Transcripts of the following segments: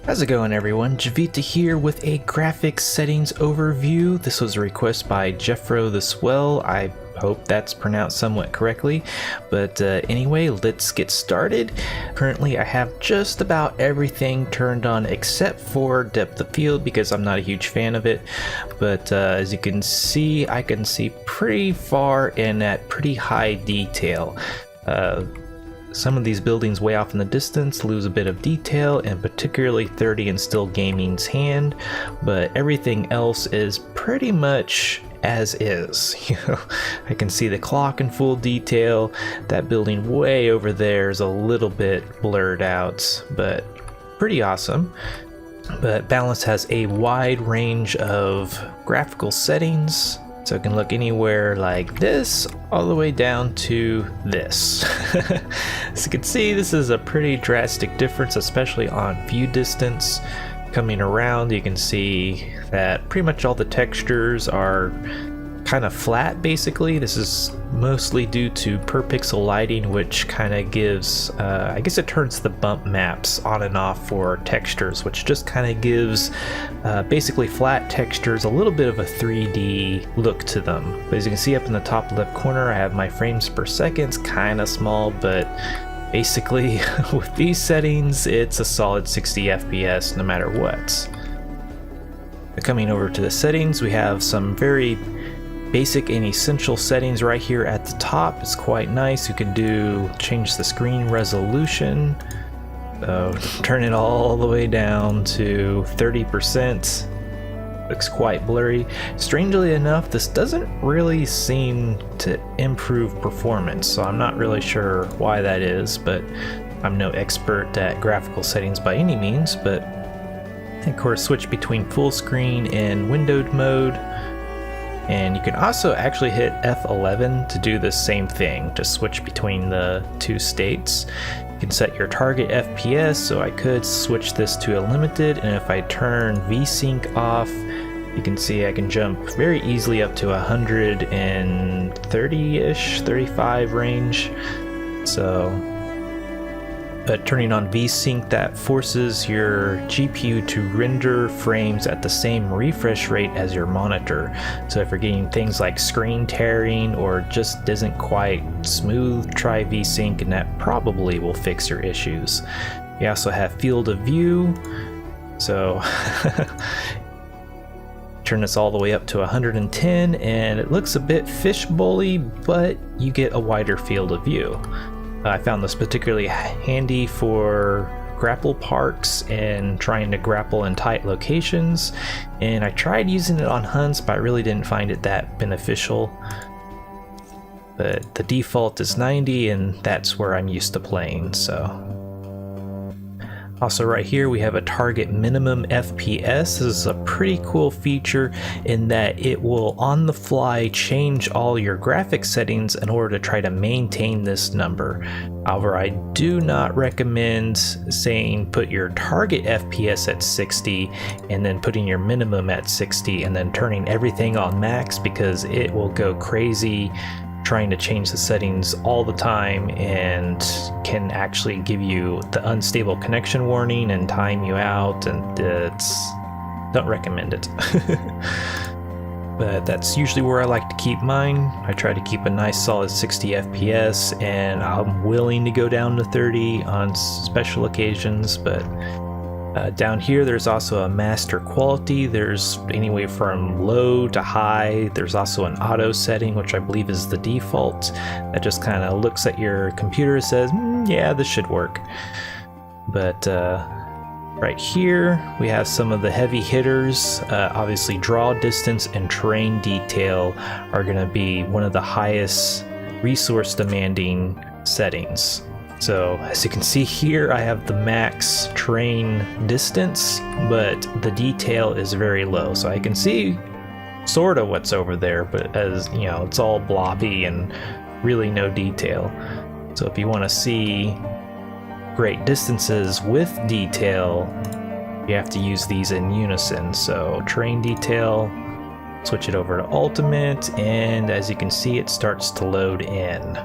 How's it going, everyone? Javita here with a graphics settings overview. This was a request by Jeffro the Swell. I hope that's pronounced somewhat correctly, but anyway, let's get started. Currently I have just about everything turned on except for depth of field because I'm not a huge fan of it, but as you can see, I can see pretty far and at pretty high detail. Some of these buildings way off in the distance lose a bit of detail, and particularly 30 and Still Gaming's hand, but everything else is pretty much as is. I can see the clock in full detail. That building way over there is a little bit blurred out, but pretty awesome. But Boundless has a wide range of graphical settings, so it can look anywhere like this all the way down to this. As you can see, this is a pretty drastic difference, especially on view distance. Coming around, you can see that pretty much all the textures are kind of flat basically. This is mostly due to per pixel lighting, which kind of gives, I guess it turns the bump maps on and off for textures, which just kind of gives basically flat textures a little bit of a 3D look to them. But as you can see up in the top left corner, I have my frames per second, kind of small, but basically with these settings, it's a solid 60 FPS no matter what. Coming over to the settings, we have some very basic and essential settings right here at the top. It's quite nice. You can change the screen resolution, turn it all the way down to 30%. Looks quite blurry. Strangely enough, this doesn't really seem to improve performance, so I'm not really sure why that is, but I'm no expert at graphical settings by any means. But of course, switch between full screen and windowed mode. And you can also actually hit F11 to do the same thing, to switch between the two states. You can set your target FPS, so I could switch this to a limited, and if I turn VSync off, you can see I can jump very easily up to 130-ish, 35 range. But turning on VSync, that forces your GPU to render frames at the same refresh rate as your monitor. So if you're getting things like screen tearing or just isn't quite smooth, try VSync and that probably will fix your issues. You also have field of view. So turn this all the way up to 110 and it looks a bit fishbowl-y, but you get a wider field of view. I found this particularly handy for grapple parks and trying to grapple in tight locations, and I tried using it on hunts, but I really didn't find it that beneficial. But the default is 90 and that's where I'm used to playing. So also right here we have a target minimum FPS. This is a pretty cool feature in that it will on the fly change all your graphics settings in order to try to maintain this number. However, I do not recommend saying put your target FPS at 60 and then putting your minimum at 60 and then turning everything on max, because it will go crazy trying to change the settings all the time and can actually give you the unstable connection warning and time you out, and don't recommend it. But that's usually where I like to keep mine. I try to keep a nice solid 60 FPS, and I'm willing to go down to 30 on special occasions. But down here there's also a master quality. There's anywhere from low to high. There's also an auto setting, which I believe is the default, that just kind of looks at your computer and says, yeah, this should work. But right here we have some of the heavy hitters. Obviously draw distance and terrain detail are going to be one of the highest resource demanding settings. So as you can see here, I have the max terrain distance, but the detail is very low. So I can see sort of what's over there, but as you know, it's all blobby and really no detail. So if you want to see great distances with detail, you have to use these in unison. So terrain detail, switch it over to ultimate, and as you can see, it starts to load in.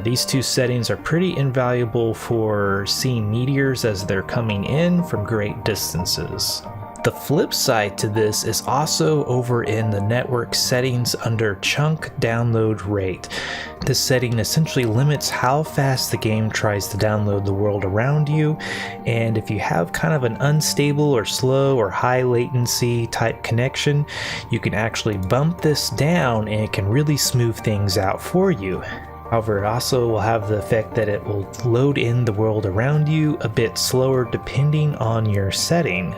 These two settings are pretty invaluable for seeing meteors as they're coming in from great distances. The flip side to this is also over in the network settings under chunk download rate. This setting essentially limits how fast the game tries to download the world around you, and if you have kind of an unstable or slow or high latency type connection, you can actually bump this down and it can really smooth things out for you. However, it also will have the effect that it will load in the world around you a bit slower depending on your setting.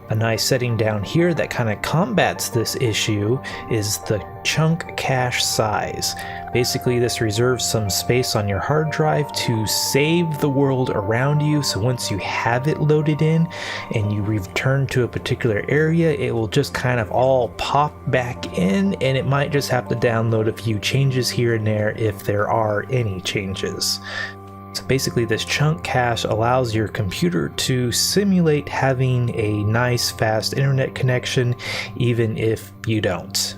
A nice setting down here that kind of combats this issue is the chunk cache size. Basically, this reserves some space on your hard drive to save the world around you, so once you have it loaded in and you return to a particular area, it will just kind of all pop back in, and it might just have to download a few changes here and there if there are any changes. So basically, this chunk cache allows your computer to simulate having a nice fast internet connection even if you don't,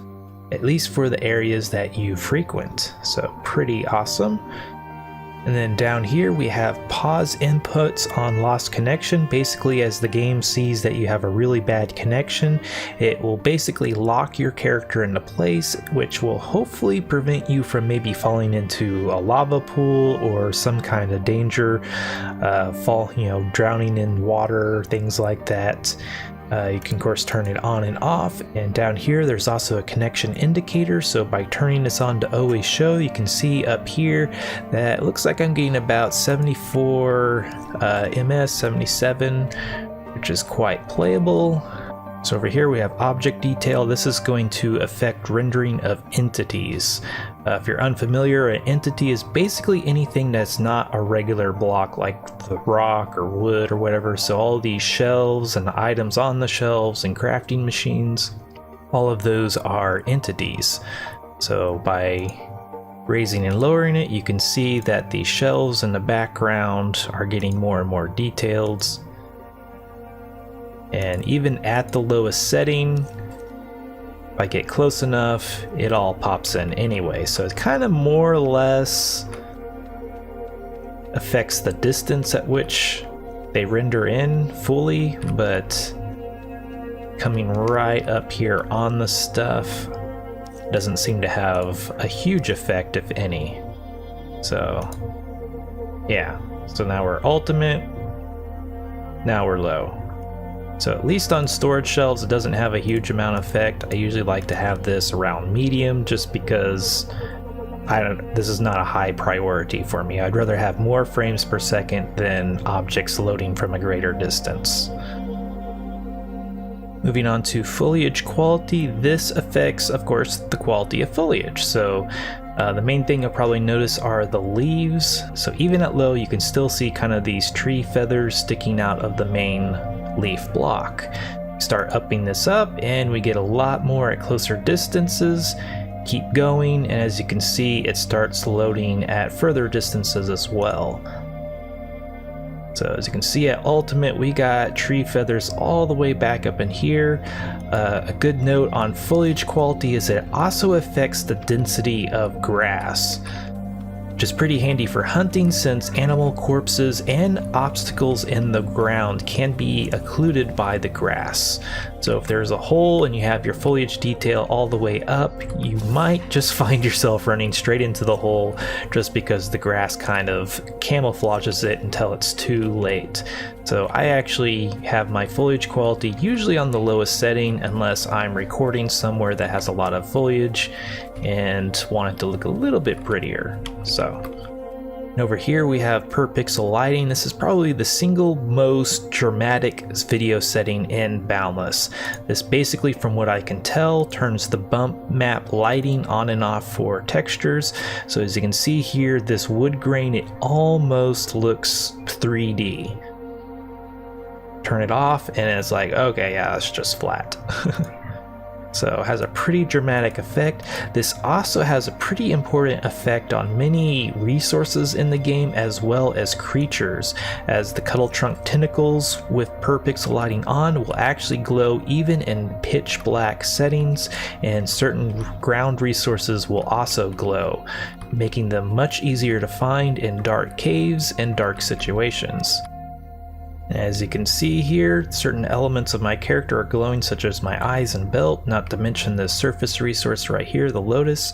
at least for the areas that you frequent. So pretty awesome. And then down here we have pause inputs on lost connection. Basically, as the game sees that you have a really bad connection, it will basically lock your character into place, which will hopefully prevent you from maybe falling into a lava pool or some kind of danger, drowning in water, things like that. You can of course turn it on and off, and down here there's also a connection indicator, so by turning this on to always show, you can see up here that it looks like I'm getting about 74 ms, 77, which is quite playable. So over here we have object detail. This is going to affect rendering of entities. If you're unfamiliar, an entity is basically anything that's not a regular block like the rock or wood or whatever. So all these shelves and the items on the shelves and crafting machines, all of those are entities. So by raising and lowering it, you can see that the shelves in the background are getting more and more detailed. And even at the lowest setting, if I get close enough, it all pops in anyway. So it kind of more or less affects the distance at which they render in fully, but coming right up here on the stuff doesn't seem to have a huge effect, if any. So yeah, so now we're ultimate, now we're low. So at least on storage shelves, it doesn't have a huge amount of effect. I usually like to have this around medium just because this is not a high priority for me. I'd rather have more frames per second than objects loading from a greater distance. Moving on to foliage quality, this affects, of course, the quality of foliage. So the main thing you'll probably notice are the leaves. So even at low, you can still see kind of these tree feathers sticking out of the main leaf block. Start upping this up and we get a lot more at closer distances. Keep going, and as you can see, it starts loading at further distances as well. So as you can see at ultimate, we got tree feathers all the way back up in here. A good note on foliage quality is that it also affects the density of grass, which is pretty handy for hunting since animal corpses and obstacles in the ground can be occluded by the grass. So if there's a hole and you have your foliage detail all the way up, you might just find yourself running straight into the hole just because the grass kind of camouflages it until it's too late. So I actually have my foliage quality usually on the lowest setting unless I'm recording somewhere that has a lot of foliage and want it to look a little bit prettier. And over here we have per pixel lighting. This is probably the single most dramatic video setting in Boundless. This basically, from what I can tell, turns the bump map lighting on and off for textures. So as you can see here, this wood grain, it almost looks 3D. Turn it off and it's like, okay, yeah, it's just flat. So it has a pretty dramatic effect. This also has a pretty important effect on many resources in the game as well as creatures, as the Cuddle Trunk tentacles with per pixel lighting on will actually glow even in pitch black settings, and certain ground resources will also glow. making them much easier to find in dark caves and dark situations. As you can see here, certain elements of my character are glowing, such as my eyes and belt, not to mention this surface resource right here, the lotus.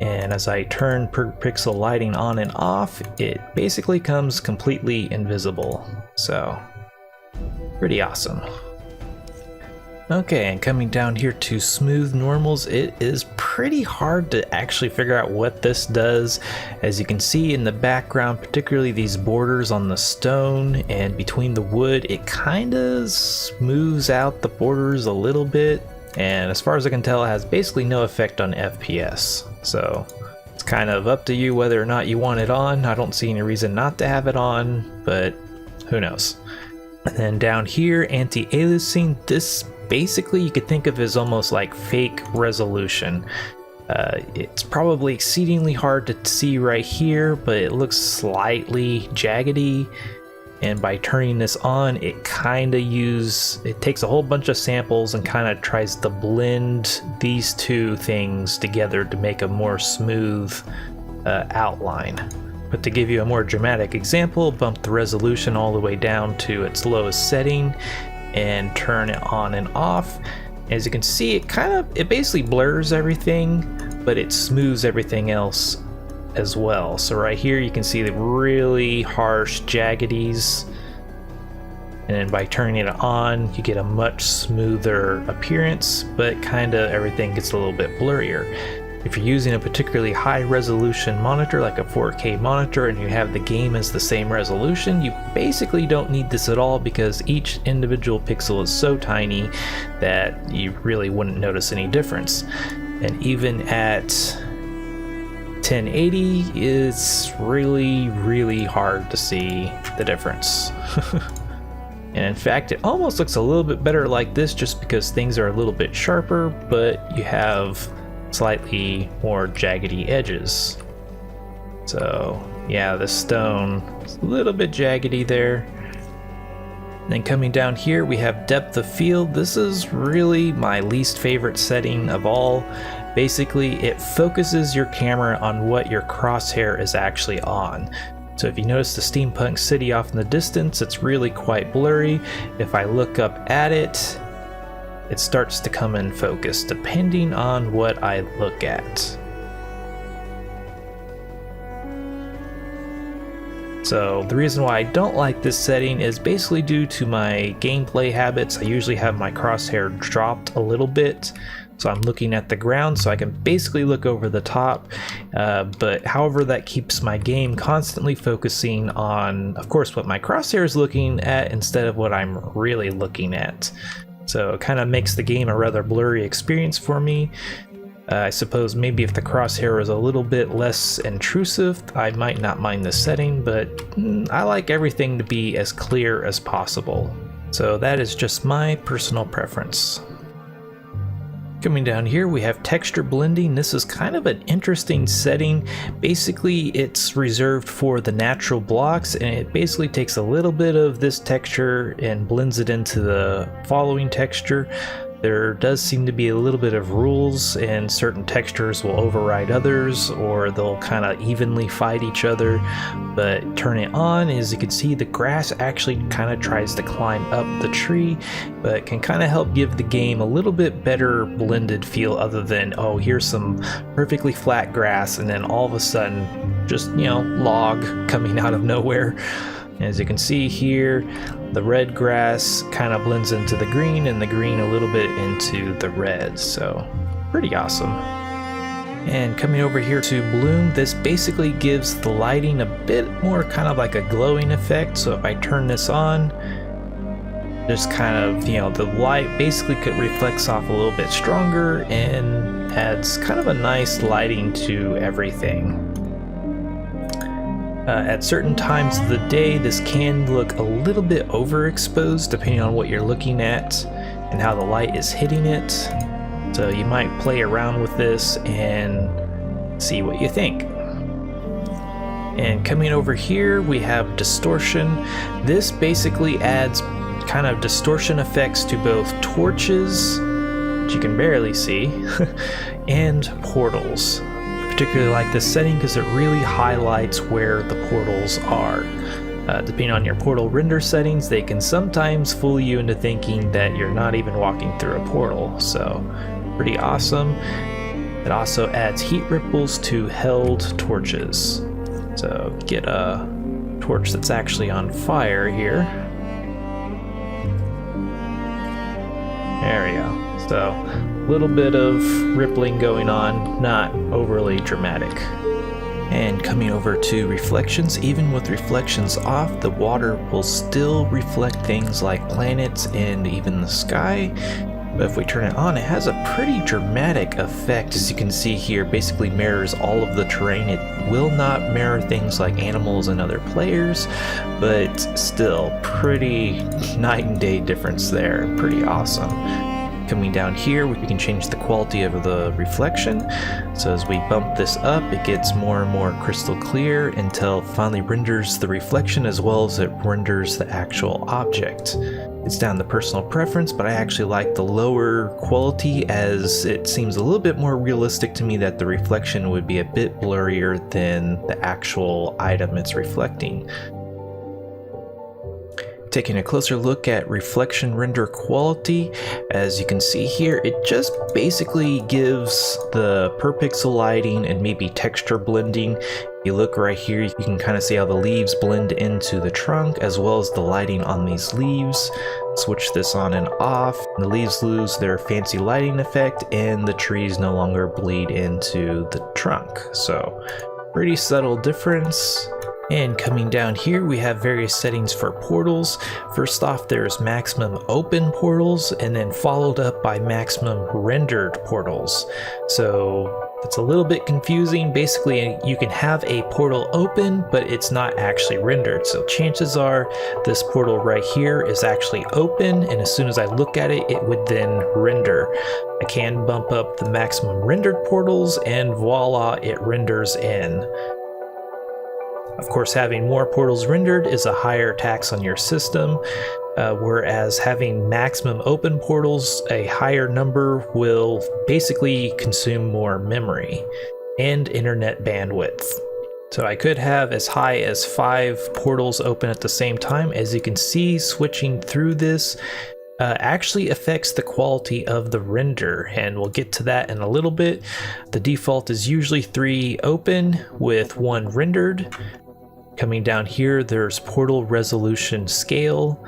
And as I turn per pixel lighting on and off, it basically comes completely invisible. So, pretty awesome. Okay, and coming down here to smooth normals, it is pretty hard to actually figure out what this does. As you can see in the background, particularly these borders on the stone and between the wood, it kind of smooths out the borders a little bit. And as far as I can tell, it has basically no effect on FPS. So it's kind of up to you whether or not you want it on. I don't see any reason not to have it on, but who knows. And then down here, anti-aliasing, this basically you could think of as almost like fake resolution. It's probably exceedingly hard to see right here, but it looks slightly jaggedy. And by turning this on, it takes a whole bunch of samples and kind of tries to blend these two things together to make a more smooth outline. But to give you a more dramatic example, bump the resolution all the way down to its lowest setting and turn it on and off. As you can see, it basically blurs everything, but it smooths everything else as well. So right here you can see the really harsh jaggedies, and then by turning it on you get a much smoother appearance, but everything gets a little bit blurrier. If you're using a particularly high resolution monitor like a 4K monitor and you have the game as the same resolution, you basically don't need this at all, because each individual pixel is so tiny that you really wouldn't notice any difference. And even at 1080, it's really hard to see the difference. And in fact, it almost looks a little bit better like this just because things are a little bit sharper, but you have slightly more jaggedy edges. So yeah, the stone is a little bit jaggedy there. And then coming down here, we have depth of field. This is really my least favorite setting of all. Basically, it focuses your camera on what your crosshair is actually on. So if you notice the steampunk city off in the distance, it's really quite blurry. If I look up at it, it starts to come in focus depending on what I look at. So the reason why I don't like this setting is basically due to my gameplay habits. I usually have my crosshair dropped a little bit, so I'm looking at the ground, so I can basically look over the top. But however, that keeps my game constantly focusing on, of course, what my crosshair is looking at instead of what I'm really looking at. So it kind of makes the game a rather blurry experience for me. I suppose maybe if the crosshair was a little bit less intrusive, I might not mind this setting, but I like everything to be as clear as possible. So that is just my personal preference. Coming down here, we have texture blending. This is kind of an interesting setting. Basically, it's reserved for the natural blocks, and it basically takes a little bit of this texture and blends it into the following texture. There does seem to be a little bit of rules, and certain textures will override others, or they'll kind of evenly fight each other. But turn it on, as you can see, the grass actually kind of tries to climb up the tree, but can kind of help give the game a little bit better blended feel, other than, oh, here's some perfectly flat grass, and then all of a sudden, just, log coming out of nowhere. As you can see here, the red grass kind of blends into the green, and the green a little bit into the red, so pretty awesome. And coming over here to bloom, this basically gives the lighting a bit more kind of like a glowing effect. So if I turn this on, just kind of, the light basically reflects off a little bit stronger and adds kind of a nice lighting to everything. At certain times of the day, this can look a little bit overexposed depending on what you're looking at and how the light is hitting it. So you might play around with this and see what you think. And coming over here, we have distortion. This basically adds kind of distortion effects to both torches, which you can barely see, and portals. particularly like this setting because it really highlights where the portals are. Depending on your portal render settings, they can sometimes fool you into thinking that you're not even walking through a portal, so pretty awesome. It also adds heat ripples to held torches. So get a torch that's actually on fire here. There we go. So a little bit of rippling going on, not overly dramatic. And coming over to reflections, even with reflections off, the water will still reflect things like planets and even the sky. But if we turn it on, it has a pretty dramatic effect. As you can see here, basically mirrors all of the terrain. It will not mirror things like animals and other players, but still pretty night and day difference there. Pretty awesome. Coming down here, we can change the quality of the reflection. So as we bump this up, it gets more and more crystal clear until it finally renders the reflection as well as it renders the actual object. It's down to personal preference, but I actually like the lower quality as it seems a little bit more realistic to me that the reflection would be a bit blurrier than the actual item it's reflecting. Taking a closer look at reflection render quality, as you can see here, it just basically gives the per pixel lighting and maybe texture blending. You look right here, you can kind of see how the leaves blend into the trunk as well as the lighting on these leaves. Switch this on and off, and the leaves lose their fancy lighting effect and the trees no longer bleed into the trunk. So pretty subtle difference. And coming down here, we have various settings for portals. First off, there's maximum open portals, and then followed up by maximum rendered portals. So it's a little bit confusing. Basically, you can have a portal open, but it's not actually rendered. So chances are this portal right here is actually open, and as soon as I look at it, it would then render. I can bump up the maximum rendered portals, and voila, it renders in. Of course, having more portals rendered is a higher tax on your system, whereas having maximum open portals, a higher number, will basically consume more memory and internet bandwidth. So I could have as high as 5 portals open at the same time. As you can see, switching through this actually affects the quality of the render, and we'll get to that in a little bit. The default is usually 3 open with 1 rendered. Coming down here, there's portal resolution scale.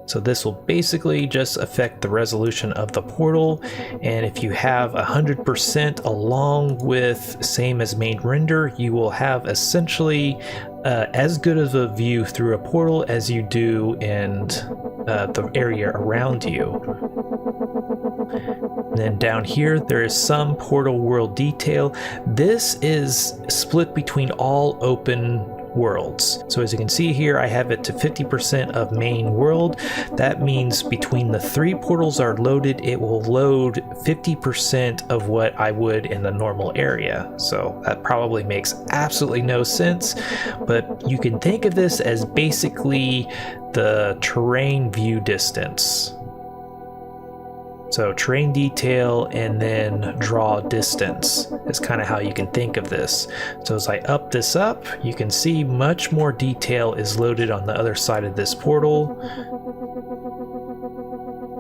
So this will basically just affect the resolution of the portal. And if you have 100% along with same as main render, you will have essentially as good of a view through a portal as you do in the area around you. And then down here, there is some portal world detail. This is split between all open worlds. So as you can see here, I have it to 50% of main world. That means between the 3 portals are loaded, it will load 50% of what I would in the normal area. So that probably makes absolutely no sense, but you can think of this as basically the terrain view distance. So terrain detail and then draw distance is kind of how you can think of this. So as I up this up, you can see much more detail is loaded on the other side of this portal.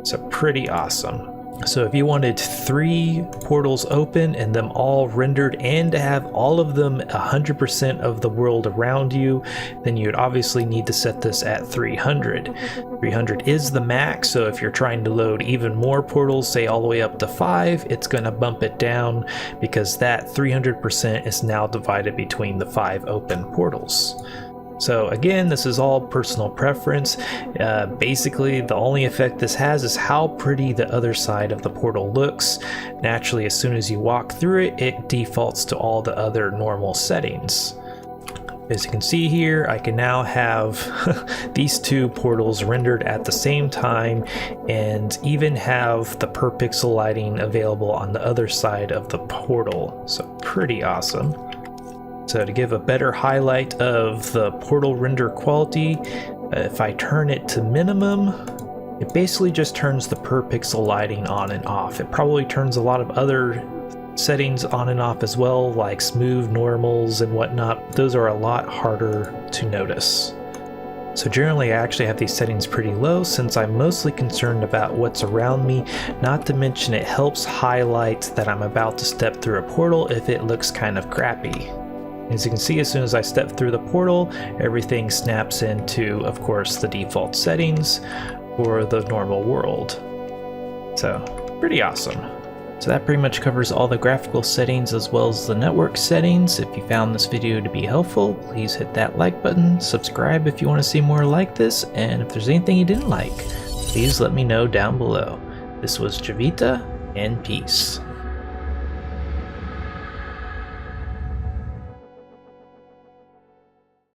So pretty awesome. So if you wanted 3 portals open and them all rendered and to have all of them 100% of the world around you, then you'd obviously need to set this at 300. 300 is the max, so if you're trying to load even more portals, say all the way up to 5, it's going to bump it down because that 300% is now divided between the 5 open portals. So again, this is all personal preference. Basically, the only effect this has is how pretty the other side of the portal looks. Naturally, as soon as you walk through it, it defaults to all the other normal settings. As you can see here, I can now have these 2 portals rendered at the same time and even have the per pixel lighting available on the other side of the portal. So pretty awesome. So to give a better highlight of the portal render quality, if I turn it to minimum, it basically just turns the per pixel lighting on and off. It probably turns a lot of other settings on and off as well, like smooth normals and whatnot. Those are a lot harder to notice. So generally I actually have these settings pretty low since I'm mostly concerned about what's around me, not to mention it helps highlight that I'm about to step through a portal if it looks kind of crappy. As you can see, as soon as I step through the portal, everything snaps into, of course, the default settings for the normal world. So, pretty awesome. So that pretty much covers all the graphical settings as well as the network settings. If you found this video to be helpful, please hit that like button, subscribe if you want to see more like this, and if there's anything you didn't like, please let me know down below. This was Javita, and peace.